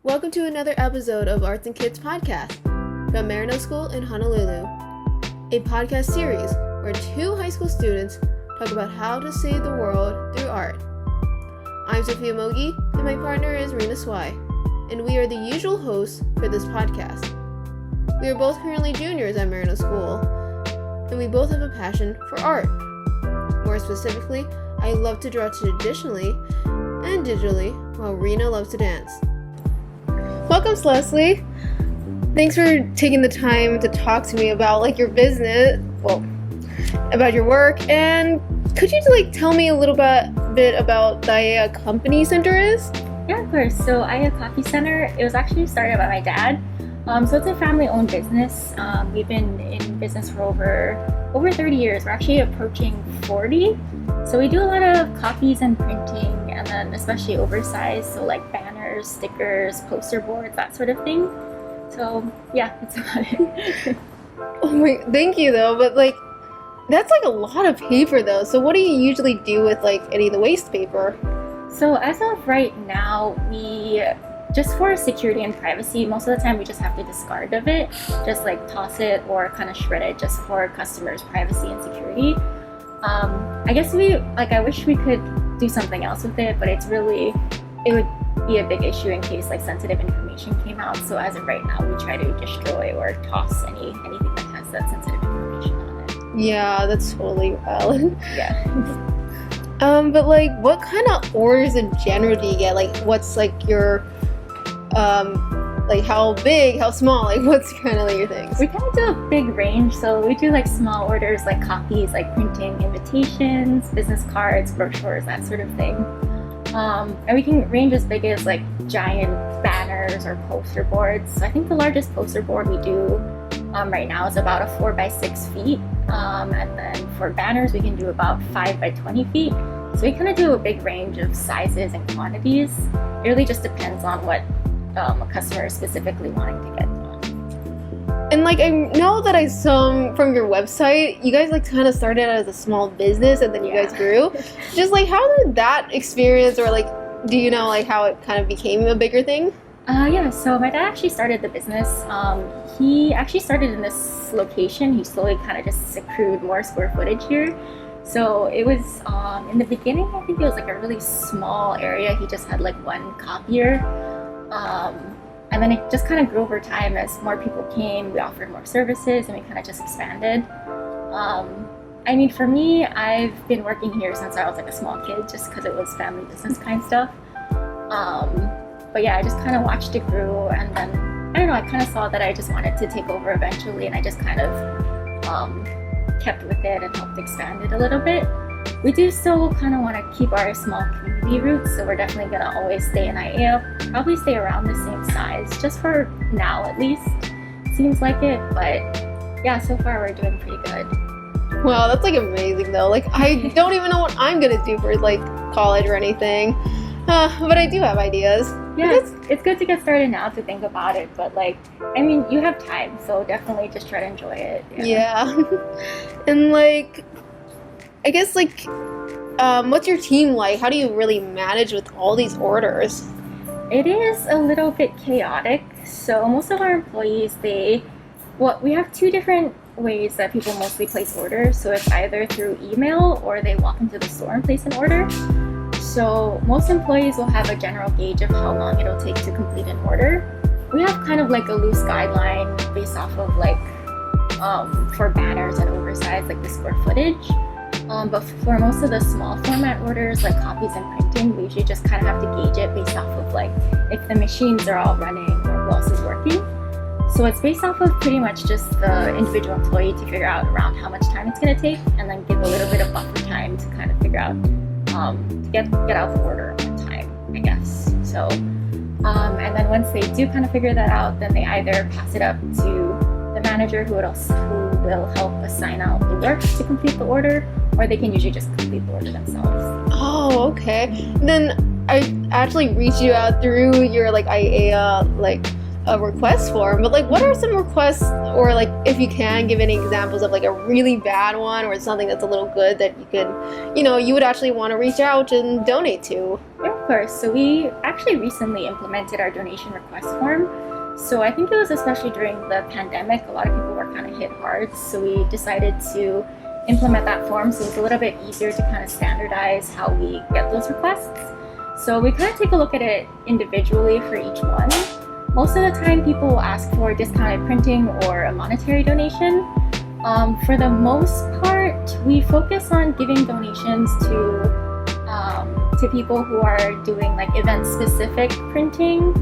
Welcome to another episode of Arts and Kids Podcast from Marino School in Honolulu, a podcast series where two high school students talk about how to save the world through art. I'm Sophia Mogi, and my partner is Rena Swai, and we are the usual hosts for this podcast. We are both currently juniors at Marino School, and we both have a passion for art. More specifically, I love to draw traditionally and digitally, while Rena loves to dance. Welcome, Leslie. Thanks for taking the time to talk to me about your business, about your work, and could you tell me a little bit about the Aiea Company Center is? Yeah, of course. So Aiea Coffee Center, it was actually started by my dad. So it's a family-owned business. We've been in business for over 30 years. We're actually approaching 40. So we do a lot of copies and printing, and then especially oversized, so like banners, stickers, poster boards, that sort of thing. So yeah, that's about it. Oh my, thank you though, but that's a lot of paper though. So what do you usually do with any of the waste paper? So as of right now, just for security and privacy, most of the time we just have to discard of it, just toss it or kind of shred it just for customers' privacy and security. I guess I wish we could do something else with it, but it would be a big issue in case sensitive information came out. So as of right now, we try to destroy or toss anything that has that sensitive information on it. Yeah, that's totally valid. Yeah. But what kind of orders in general do you get? What's your how big, how small, what's kind of your things? We kind of do a big range. So we do small orders, copies, printing invitations, business cards, brochures, that sort of thing. And we can range as big as giant banners or poster boards. So I think the largest poster board we do right now is about a 4 by 6 feet. And then for banners, we can do about 5 by 20 feet. So we kind of do a big range of sizes and quantities. It really just depends on what a customer is specifically wanting to get done. And I know that I saw from your website, you guys kind of started out as a small business and then you guys grew. Just how did that experience, or do you know how it kind of became a bigger thing? Yeah, so my dad actually started the business. He actually started in this location. He slowly kind of just accrued more square footage here. So it was, in the beginning, I think it was a really small area. He just had one copier. And then it just kind of grew over time as more people came. We offered more services and we kind of just expanded. I mean, for me, I've been working here since I was a small kid, just because it was family business kind of stuff. But yeah, I just kind of watched it grow, and then, I don't know, I kind of saw that I just wanted to take over eventually, and I just kind of kept with it and helped expand it a little bit. We do still kind of want to keep our small community roots, so we're definitely going to always stay in Aiea, probably stay around the same size, just for now at least. Seems like it, but yeah, so far we're doing pretty good. Wow, that's amazing though. I don't even know what I'm going to do for college or anything, but I do have ideas. Yeah, it's good to get started now to think about it, but I mean, you have time, so definitely just try to enjoy it. Yeah. And I guess what's your team like? How do you really manage with all these orders? It is a little bit chaotic. So most of our employees, we have two different ways that people mostly place orders. So it's either through email or they walk into the store and place an order. So most employees will have a general gauge of how long it'll take to complete an order. We have kind of a loose guideline based off of for banners and oversized the square footage. But for most of the small format orders, copies and printing, we usually just kind of have to gauge it based off of if the machines are all running or who else is working. So it's based off of pretty much just the individual employee to figure out around how much time it's going to take, and then give a little bit of buffer time to kind of figure out, to get out the order on time, I guess. So, and then once they do kind of figure that out, then they either pass it up to the manager who will help assign out the work to complete the order, or they can usually just complete the order themselves. Oh, okay. Then I actually reached you out through your Aiea a request form, but what are some requests, or if you can give any examples of a really bad one or something that's a little good that you could, you would actually want to reach out and donate to? Yeah, course. So we actually recently implemented our donation request form. So I think it was especially during the pandemic, a lot of people were kind of hit hard. So we decided to implement that form so it's a little bit easier to kind of standardize how we get those requests. So we kind of take a look at it individually for each one. Most of the time people will ask for discounted printing or a monetary donation. For the most part, we focus on giving donations to people who are doing like event-specific printing.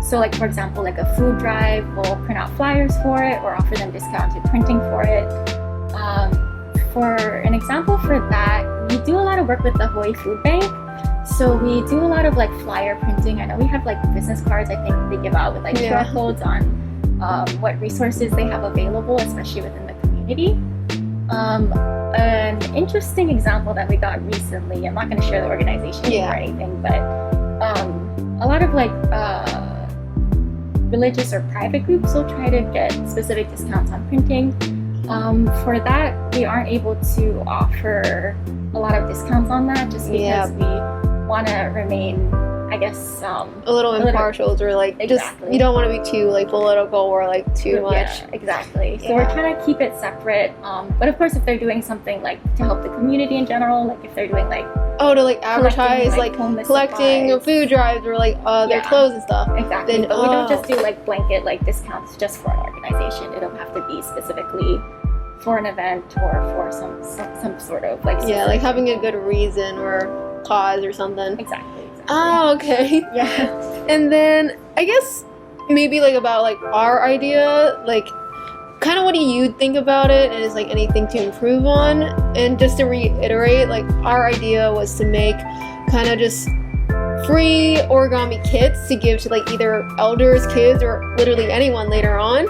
So like, for example, like a food drive, we'll print out flyers for it or offer them discounted printing for it. For an example for that, we do a lot of work with the Hawaii Food Bank. So we do a lot of like flyer printing. I know we have like business cards, I think they give out with like QR codes on what resources they have available, especially within the community. An interesting example that we got recently, I'm not going to share the organization name or anything, but a lot of like religious or private groups will try to get specific discounts on printing. For that, we aren't able to offer a lot of discounts on that just because we want to remain, I guess, a little impartial, or like just you don't want to be too like political or like too much. Yeah, exactly. So we're trying to keep it separate. But of course, if they're doing something like to help the community in general, like if they're doing like to like advertise like collecting supplies, food drives or like their clothes and stuff. Exactly. Then, but we don't just do like blanket like discounts just for an organization. It'll have to be specifically for an event or for some sort of like like having a good reason or cause or something. Exactly. Oh, okay. Yeah. And then I guess maybe like about like our idea, like kind of what do you think about it, and is like anything to improve on? And just to reiterate, like our idea was to make kind of just free origami kits to give to like either elders, kids, or literally anyone later on.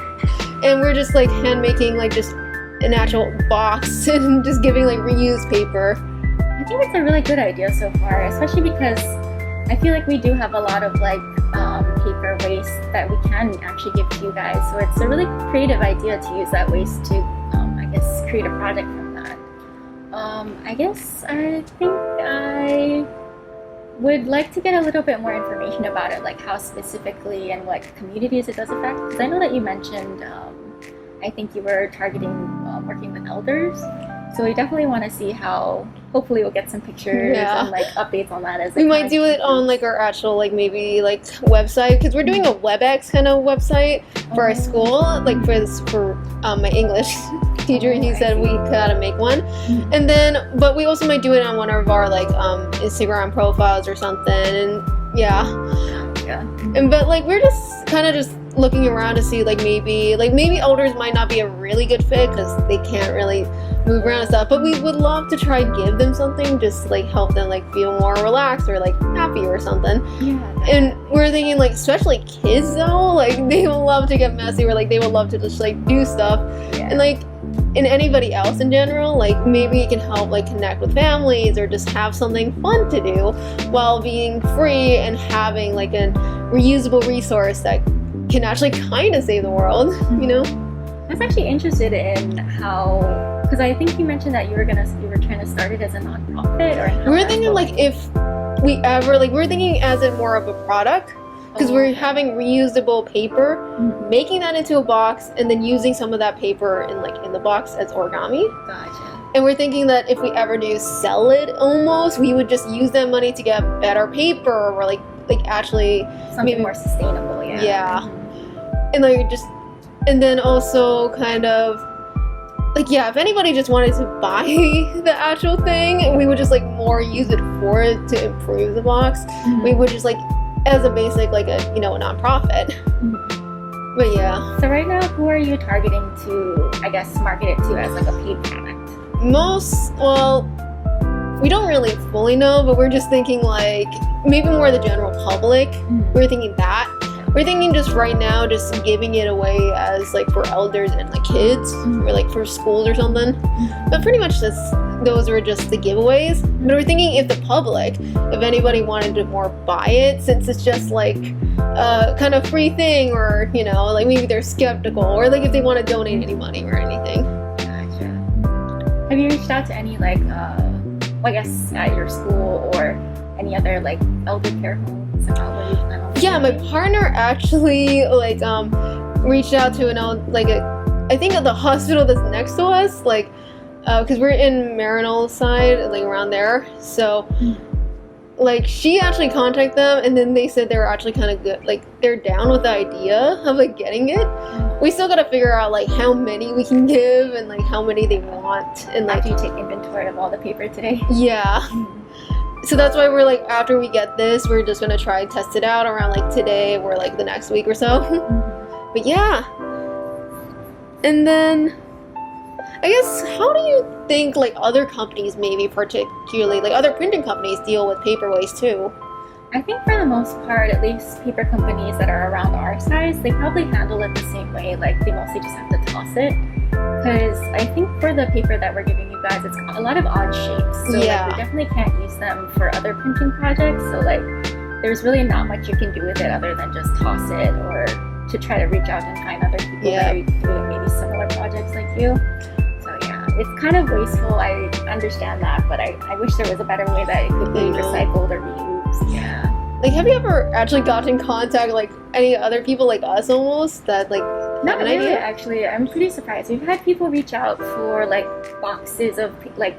And we're just like hand making like just an actual box and just giving like reused paper. I think it's a really good idea so far, especially because I feel like we do have a lot of like paper waste that we can actually give to you guys. So it's a really creative idea to use that waste to, I guess, create a project from that. I think I would like to get a little bit more information about it, like how specifically and what communities it does affect. Because I know that you mentioned, I think you were targeting working with elders. So we definitely want to see how, hopefully we'll get some pictures and like updates on that as we might do it on like our actual like maybe like website, because we're doing a WebEx kind of website for our school, like for my English teacher. He said we gotta make one. And then but we also might do it on one of our like Instagram profiles or something. And and but like we're just kind of just looking around to see like maybe elders might not be a really good fit because they can't really move around and stuff, but we would love to try give them something just to like help them like feel more relaxed or like happy or something. And we're thinking like especially kids though, like they will love to get messy, or like they would love to just like do stuff. And like and anybody else in general, like maybe it can help like connect with families or just have something fun to do while being free and having like a reusable resource that can actually kind of save the world, you know? I was actually interested in how, because I think you mentioned that you were trying to start it as a nonprofit, or we're thinking like if we ever like we're thinking as it more of a product, because we're having reusable paper, making that into a box, and then using some of that paper in the box as origami. Gotcha. And we're thinking that if we ever do sell it, almost we would just use that money to get better paper, or like actually something maybe more sustainable. And like just, and then also kind of like if anybody just wanted to buy the actual thing, we would just like more use it for it to improve the box. We would just like as a basic like a a nonprofit. But so right now, who are you targeting to, I guess, market it to as like a paid product? We don't really fully know, but we're just thinking like maybe more the general public. We're thinking that. We're thinking just right now, just giving it away as like for elders and like kids, or like for schools or something. But pretty much those were just the giveaways. But we're thinking if the public, if anybody wanted to more buy it, since it's just like a kind of free thing, or like maybe they're skeptical, or like if they want to donate any money or anything. Gotcha. Have you reached out to any like I guess at your school or any other like elder care homes about what you plan on Yeah, my doing? partner actually like reached out to I think at the hospital that's next to us, like because we're in Marinol side, like around there. So like she actually contacted them, and then they said they were actually kind of good, like they're down with the idea of like getting it. We still gotta figure out like how many we can give and like how many they want, and like After you take inventory of all the paper today. yeah. So that's why we're like, after we get this, we're just gonna try and test it out around like today or like the next week or so. But yeah. And then I guess, how do you think like other companies, maybe particularly like other printing companies, deal with paper waste too? I think for the most part, at least paper companies that are around our size, they probably handle it the same way. Like they mostly just have to toss it. Because I think for the paper that we're giving you guys, it's got a lot of odd shapes. So Yeah. like, we definitely can't use them for other printing projects. So like there's really not much you can do with it other than just toss it or to try to reach out and find other people Yeah. that are doing maybe similar projects like you. So yeah, it's kind of wasteful. I understand that, but I wish there was a better way that it could be I know. recycled or reused. Yeah. Like, have you ever actually gotten in contact like any other people like us almost that like Not have an really, idea? actually. I'm pretty surprised. We've had people reach out for like boxes of like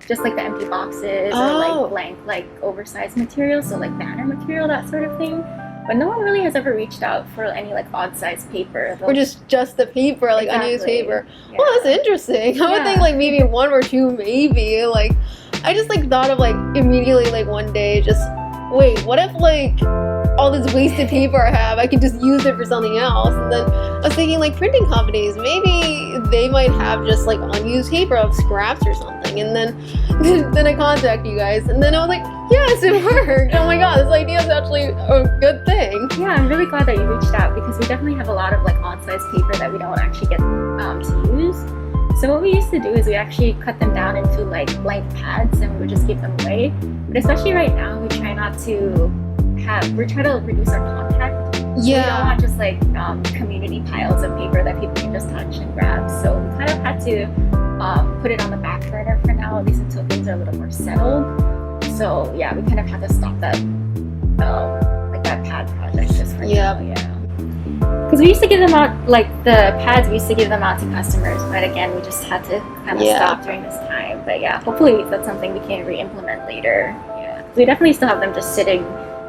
just like the empty boxes or Oh. like blank like oversized material, so like banner material, that sort of thing. But no one really has ever reached out for any like odd sized paper. Or just the paper, like unused Exactly. paper. Yeah. Well, that's interesting. I would Yeah. think like maybe one or two, maybe. Like, I just like thought of like immediately like one day, just wait, what if like all this wasted paper I have, I could just use it for something else? And then I was thinking like printing companies, maybe they might have just like unused paper of scraps or something. And then I contact you guys, and then I was like, yes, it worked. Oh my god, this idea is actually a good thing. Yeah, I'm really glad that you reached out because we definitely have a lot of like odd-sized paper that we don't actually get to use. So what we used to do is we actually cut them down into like blank pads and we would just give them away. But especially right now, we try not to we're trying to reduce our contact. So we don't Yeah. want just like community piles of paper that people can just touch and grab. So we kind of had to put it on the back burner for now, at least until things are a little more settled. So yeah, we kind of had to stop that like that pad project just for Yeah. now. Yeah. Because we used to give them out, like the pads, we used to give them out to customers, but again, we just had to kind of Yeah. stop during this time. But yeah, hopefully that's something we can re-implement later. Yeah, 'cause we definitely still have them just sitting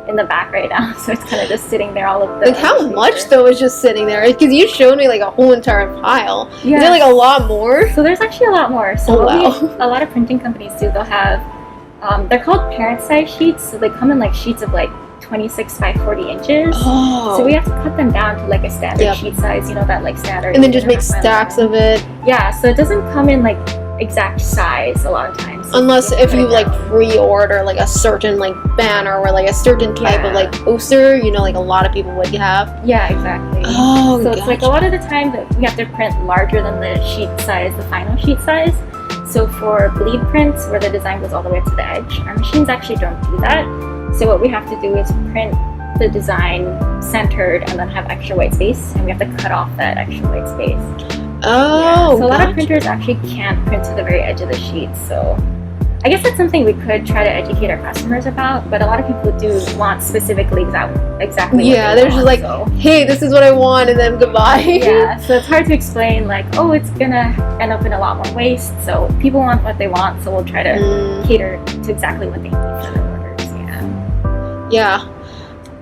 in the back right now, so it's kind of just sitting there, all of the Like how paper. much though is just sitting there? Because you showed me like a whole entire pile. Yeah. Is there like a lot more? So there's actually a lot more. So Oh, what wow. a lot of printing companies do, they'll have, they're called parent size sheets, so they come in like sheets of like 26 by 40 inches. Oh. So we have to cut them down to like a standard Yep. sheet size, you know, that like standard. And then just 8.5 make by stacks 11. of it. Yeah, so it doesn't come in like exact size a lot of times. So Unless have to if cut you it like down. pre-order like a certain like banner or like a certain type of Yeah. like poster, you know, like a lot of people would have. Yeah, exactly. Oh, So it's like a lot of the time that we have to print larger than the sheet size, the final sheet size. So for bleed prints, where the design goes all the way to the edge, our machines actually don't do that. So what we have to do is print the design centered and then have extra white space, and we have to cut off that extra white space. Oh, So a lot gotcha. of printers actually can't print to the very edge of the sheet. So I guess that's something we could try to educate our customers about, but a lot of people do want specifically exactly Yeah, what they they're just want, like, so. hey, this is what I want, and then goodbye. Yeah, so it's hard to explain like, oh, it's gonna end up in a lot more waste. So people want what they want, so we'll try to Mm, cater to exactly what they need for their orders. Yeah. yeah.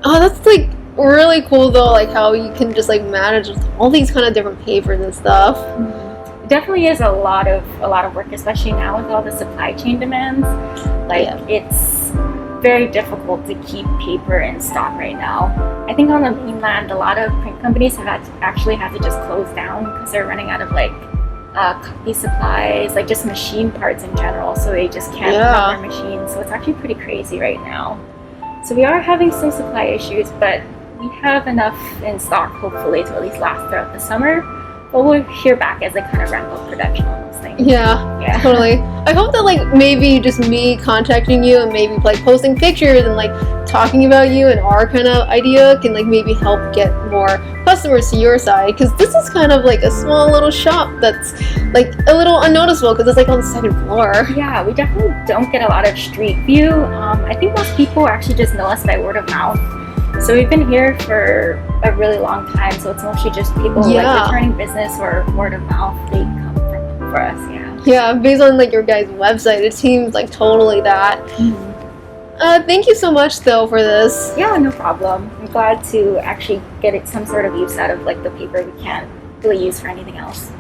Oh, that's like really cool though, like how you can just like manage all these kind of different papers and stuff. It definitely is a lot of work, especially now with all the supply chain demands. Like Yeah. it's very difficult to keep paper in stock right now. I think on the mainland, a lot of print companies have actually had to just close down because they're running out of like copy supplies, like just machine parts in general. So they just can't Yeah. run their machines. So it's actually pretty crazy right now. So we are having some supply issues, but we have enough in stock, hopefully, to at least last throughout the summer. But we'll hear back as they kind of ramp up production on those things. Yeah, totally. I hope that like maybe just me contacting you and maybe like posting pictures and like talking about you and our kind of idea can like maybe help get more customers to your side, because this is kind of like a small little shop that's like a little unnoticeable because it's like on the second floor. Yeah, we definitely don't get a lot of street view. I think most people actually just know us by word of mouth. So we've been here for a really long time, so it's mostly just people like returning business or word of mouth. They come for us, Yeah, based on like your guys' website, it seems like totally that. Thank you so much though for this. Yeah, no problem. I'm glad to actually get some sort of use out of like the paper we can't really use for anything else.